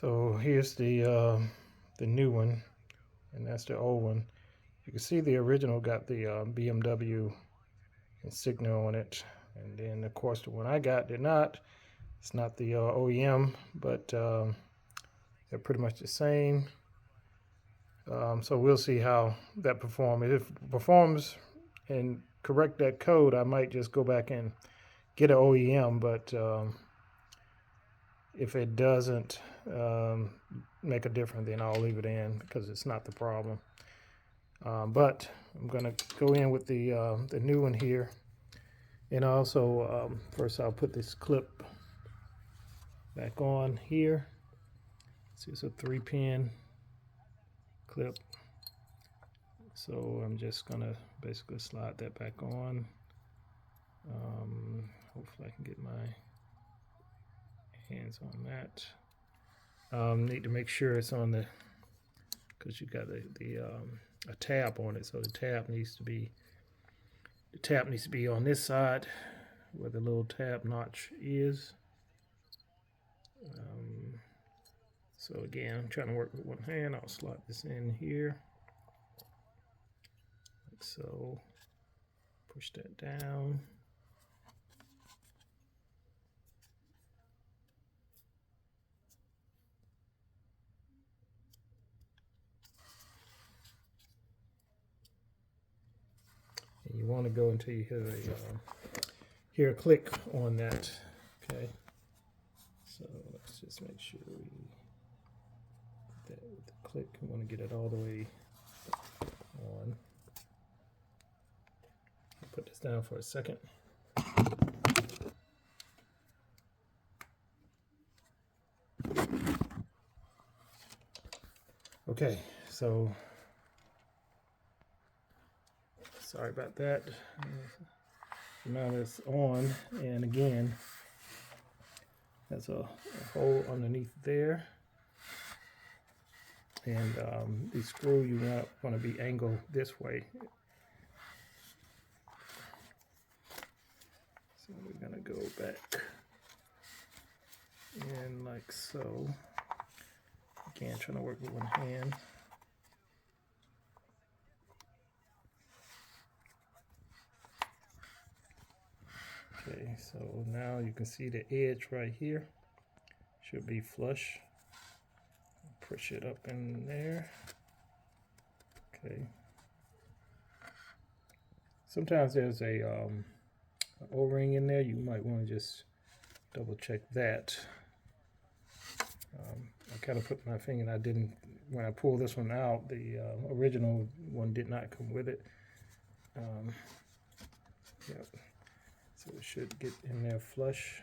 So here's the new one, and that's the old one. You can see the original got the BMW insignia on it, and then of course the one I got did not. It's not the OEM, but they're pretty much the same. So we'll see how that performs. If it performs and correct that code, I might just go back and get an OEM, but if it doesn't make a difference, then I'll leave it in because it's not the problem. But I'm gonna go in with the new one here, and also first I'll put this clip back on here. See, it's a 3-pin clip, so I'm just gonna basically slide that back on. Hopefully I can get my hands on that. Need to make sure it's on the, because you got a tab on it, so the tab needs to be on this side where the little tab notch is. So again, I'm trying to work with one hand. I'll slide this in here like so. Push that down. And you want to go until you hear a click on that. Okay. So let's just make sure we get that with the click. We want to get it all the way on. Put this down for a second. Okay, so sorry about that. Now it's on, and again, there's a hole underneath there, and the screw you want to be angled this way. So we're gonna go back in like so. Again, trying to work with one hand. Okay, so now you can see the edge right here should be flush. Push it up in there. Okay. Sometimes there's a O-ring in there. You might want to just double check that. I kind of put my finger, and I didn't, when I pulled this one out, the original one did not come with it. Yep. So it should get in there flush.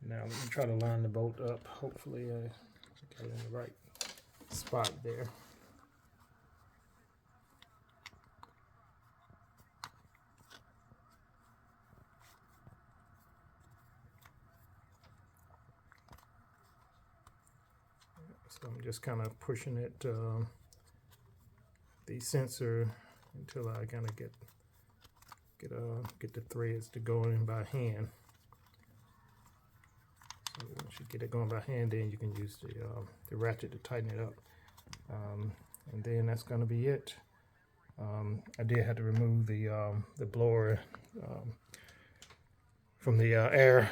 Now let me try to line the bolt up. Hopefully I got it in the right spot there. So I'm just kind of pushing it, the sensor, until I kind of get the threads to go in by hand. So once you get it going by hand, then you can use the ratchet to tighten it up, and then that's going to be it. I did have to remove the blower from the air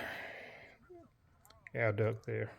duct there.